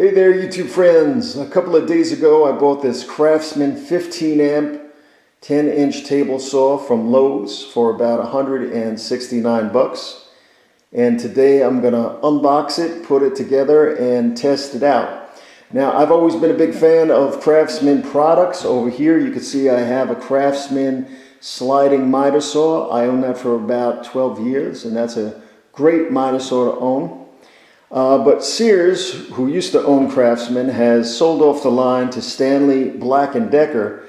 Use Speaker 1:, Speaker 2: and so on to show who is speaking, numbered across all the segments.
Speaker 1: Hey there, YouTube friends. A couple of days ago I bought this Craftsman 15 amp 10-inch table saw from Lowe's for about 169 bucks. And today I'm going to unbox it, put it together, and test it out. Now, I've always been a big fan of Craftsman products. Over here you can see I have a Craftsman sliding miter saw. I own that for about 12 years, and that's a great miter saw to own. But Sears, who used to own Craftsman, has sold off the line to Stanley Black & Decker,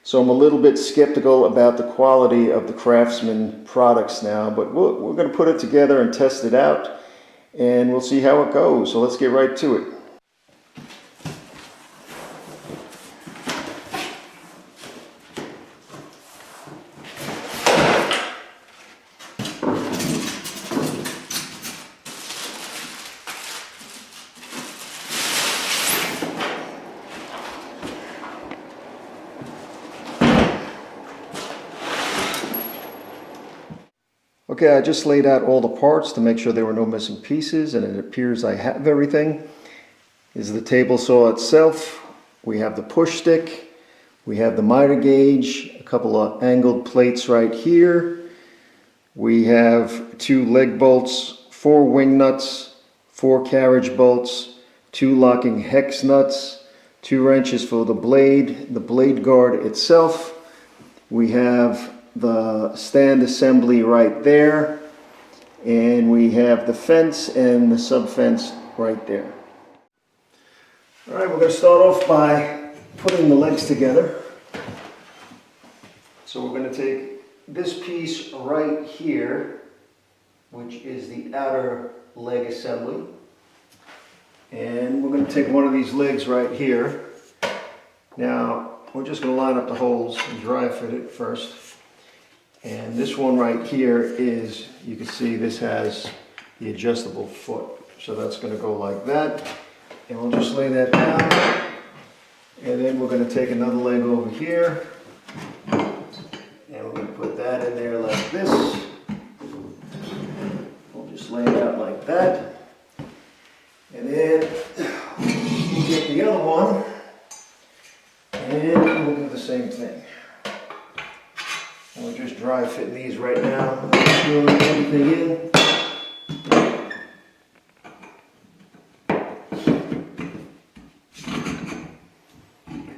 Speaker 1: so I'm a little bit skeptical about the quality of the Craftsman products now, but we're going to put it together and test it out, and we'll see how it goes. So let's get right to it. Okay, I just laid out all the parts to make sure there were no missing pieces, and it appears I have everything. This is the table saw itself. We have the push stick. We have the miter gauge, a couple of angled plates right here. We have 2 leg bolts, 4 wing nuts, 4 carriage bolts, 2 locking hex nuts, 2 wrenches for the blade guard itself. We have the stand assembly right there, and we have the fence and the sub fence right there. All right, we're going to start off by putting the legs together. So we're going to take this piece right here, which is the outer leg assembly, and we're going to take one of these legs right here. Now we're just going to line up the holes and dry fit it first. And this one right here is, you can see this has the adjustable foot. So that's going to go like that. And we'll just lay that down. And then we're going to take another leg over here. And we're going to put that in there like this. We'll just lay it out like that. And then we'll get the other one. And we'll do the same thing. We're just dry fitting these right now, screwing everything in.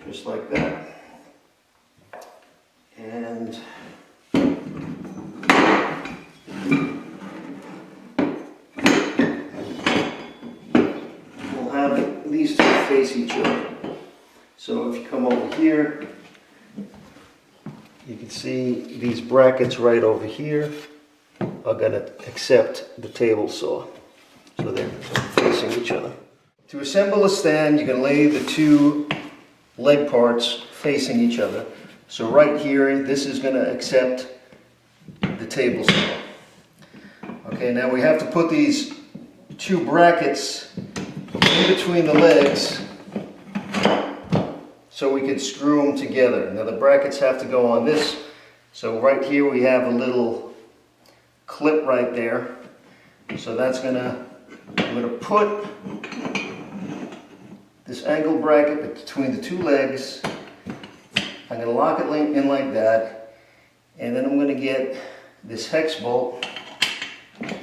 Speaker 1: Just like that. And we'll have these two face each other. So if you come over here, you can see these brackets right over here are going to accept the table saw. So they're facing each other. To assemble a stand, you can lay the 2 leg parts facing each other. So right here, this is going to accept the table saw. Okay, now we have to put these 2 brackets in between the legs so we can screw them together. Now the brackets have to go on this. So right here we have a little clip right there. So that's I'm gonna put this angle bracket between the 2 legs. I'm gonna lock it in like that. And then I'm gonna get this hex bolt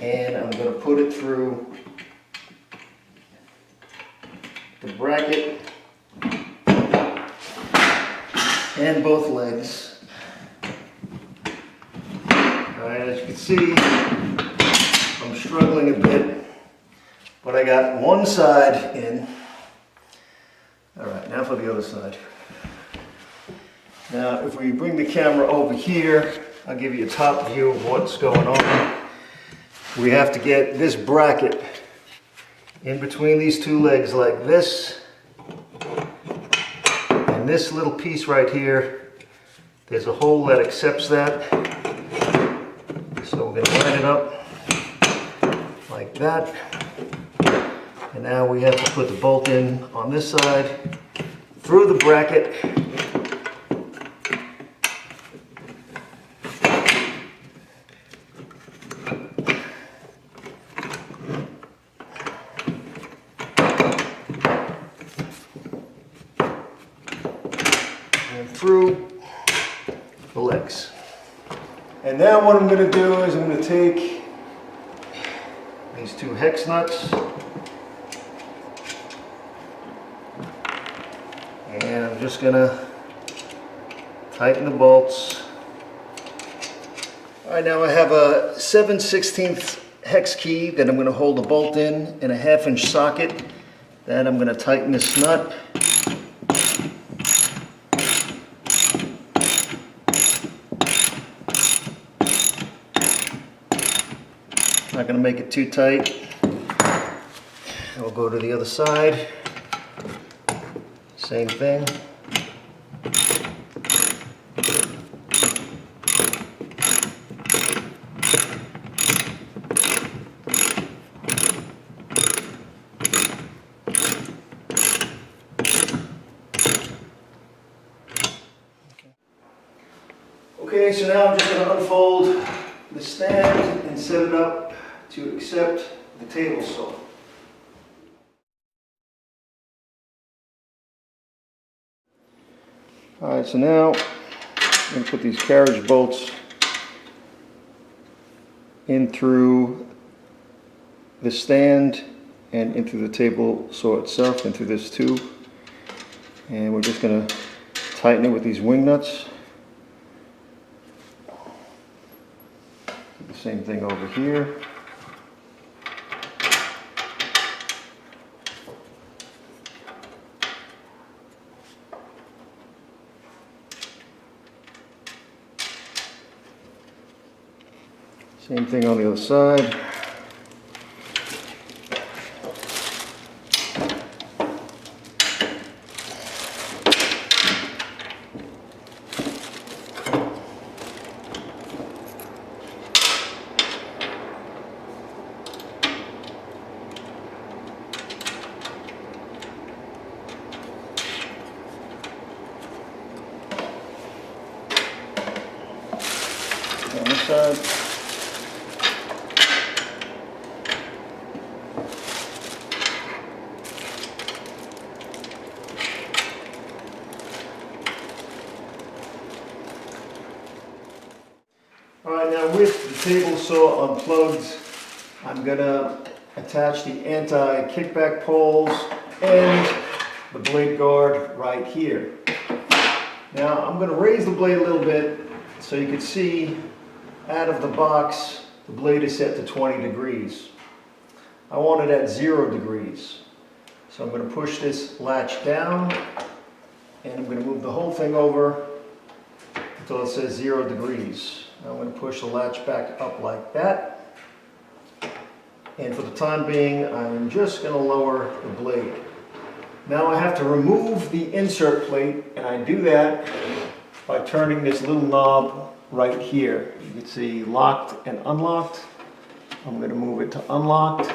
Speaker 1: and I'm gonna put it through the bracket and both legs. Alright, as you can see, I'm struggling a bit, but I got one side in. Alright, now for the other side. Now, if we bring the camera over here, I'll give you a top view of what's going on. We have to get this bracket in between these 2 legs like this. And this little piece right here, there's a hole that accepts that. So we're going to line it up like that. And now we have to put the bolt in on this side through the bracket. through the legs. And now what I'm going to do is I'm going to take these two hex nuts and I'm just going to tighten the bolts. All right, now I have a 7/16 hex key that I'm going to hold the bolt in and a 1/2 inch socket. Then I'm going to tighten this nut. Not going to make it too tight. We'll go to the other side. Same thing. Okay, so now I'm just going to unfold the stand and set it up to accept the table saw. Alright, so now I'm going to put these carriage bolts in through the stand and into the table saw itself, into this tube. And we're just going to tighten it with these wing nuts. The same thing over here. Same thing on the other side. On this side. Alright, now with the table saw unplugged, I'm going to attach the anti-kickback poles and the blade guard right here. Now I'm going to raise the blade a little bit so you can see out of the box the blade is set to 20 degrees. I want it at 0 degrees. So I'm going to push this latch down and I'm going to move the whole thing over until it says 0 degrees. Now I'm going to push the latch back up like that. And for the time being, I'm just going to lower the blade. Now I have to remove the insert plate, and I do that by turning this little knob right here. You can see locked and unlocked. I'm going to move it to unlocked,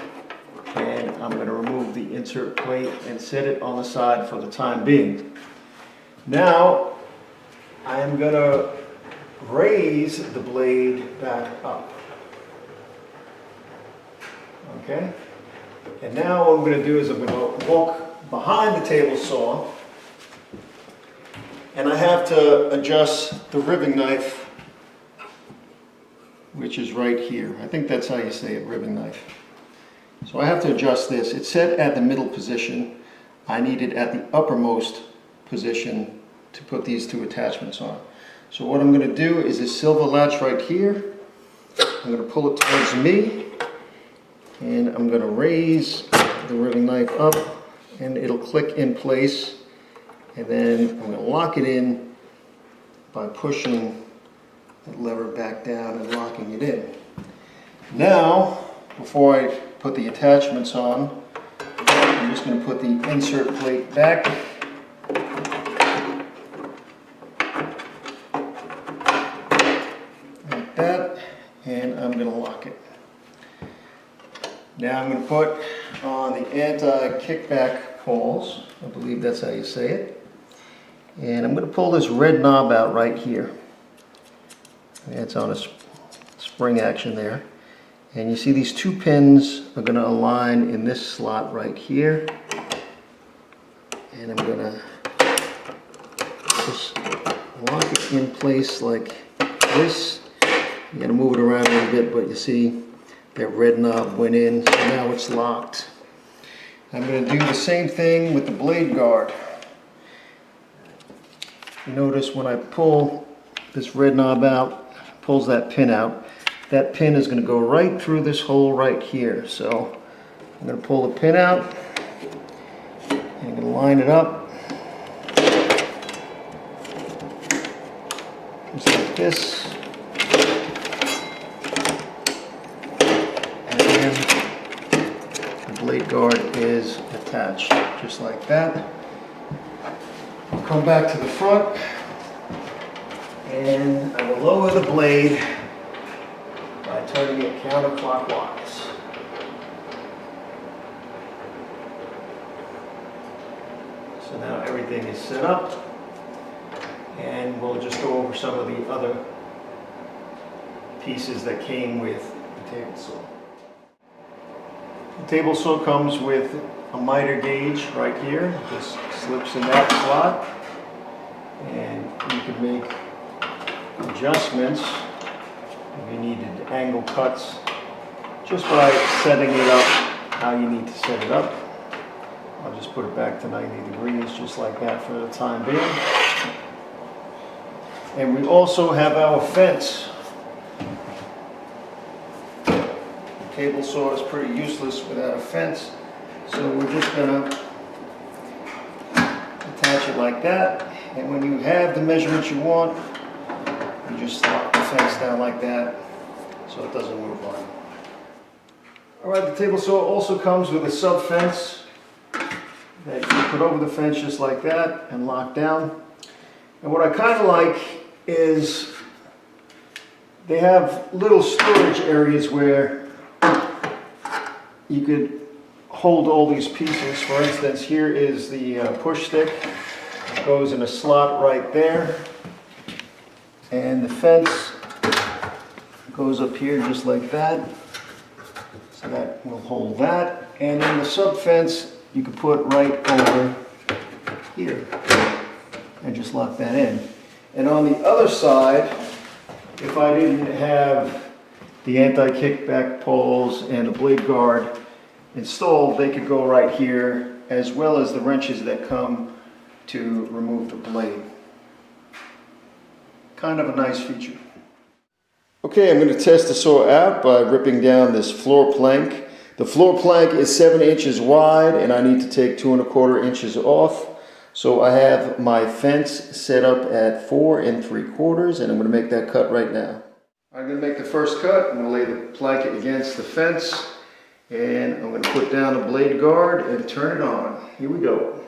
Speaker 1: and I'm going to remove the insert plate and set it on the side for the time being. Now I am going to raise the blade back up. Okay? And now what I'm going to do is I'm going to walk behind the table saw, and I have to adjust the ribbing knife, which is right here. I think that's how you say it, ribbing knife. So I have to adjust this. It's set at the middle position. I need it at the uppermost position to put these two attachments on. So what I'm going to do is this silver latch right here. I'm going to pull it towards me, and I'm going to raise the ribbing knife up, and it'll click in place. And then I'm going to lock it in by pushing the lever back down and locking it in. Now, before I put the attachments on, I'm just going to put the insert plate back. Like that, and I'm going to lock it. Now I'm going to put on the anti-kickback poles. I believe that's how you say it. And I'm going to pull this red knob out right here. It's on a spring action there. And you see these two pins are going to align in this slot right here. And I'm going to just lock it in place like this. You gotta move it around a little bit, but you see that red knob went in, so now it's locked. I'm gonna do the same thing with the blade guard. You notice when I pull this red knob out, pulls that pin out, that pin is gonna go right through this hole right here. So I'm gonna pull the pin out, and I'm gonna line it up, just like this. Blade guard is attached just like that. I'll come back to the front and I will lower the blade by turning it counterclockwise. So now everything is set up, and we'll just go over some of the other pieces that came with the table saw. The table saw comes with a miter gauge right here. It just slips in that slot, and you can make adjustments if you needed angle cuts just by setting it up how you need to set it up. I'll just put it back to 90 degrees just like that for the time being. And we also have our fence. Table saw is pretty useless without a fence, so we're just going to attach it like that, and when you have the measurements you want, you just lock the fence down like that so it doesn't move on. Alright, the table saw also comes with a sub fence that you put over the fence just like that and lock down. And what I kind of like is they have little storage areas where you could hold all these pieces. For instance, here is the push stick. It goes in a slot right there. And the fence goes up here just like that. So that will hold that. And then the sub fence you could put right over here and just lock that in. And on the other side, if I didn't have the anti-kickback poles and the blade guard installed, they could go right here, as well as the wrenches that come to remove the blade. Kind of a nice feature. Okay, I'm going to test the saw out by ripping down this floor plank. The floor plank is 7 inches wide, and I need to take 2 1/4 inches off. So I have my fence set up at 4 3/4, and I'm going to make that cut right now. I'm going to make the first cut. I'm going to lay the plank against the fence, and I'm going to put down the blade guard and turn it on. Here we go.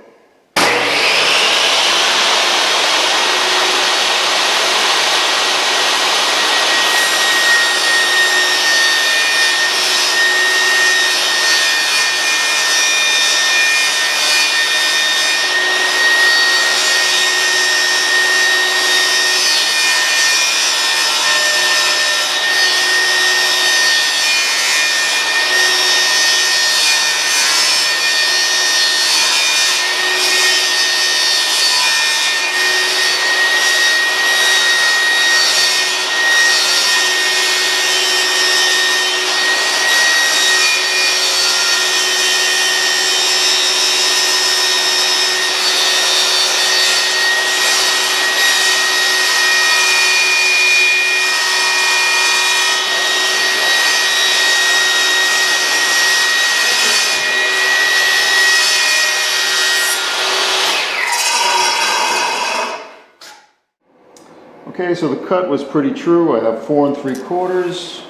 Speaker 1: Okay, so the cut was pretty true. I have 4 3/4,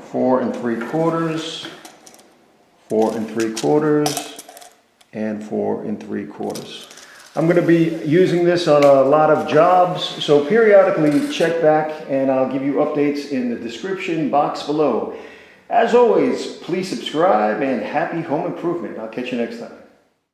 Speaker 1: 4 3/4, 4 3/4, and 4 3/4. I'm going to be using this on a lot of jobs, so periodically check back and I'll give you updates in the description box below. As always, please subscribe and happy home improvement. I'll catch you next time.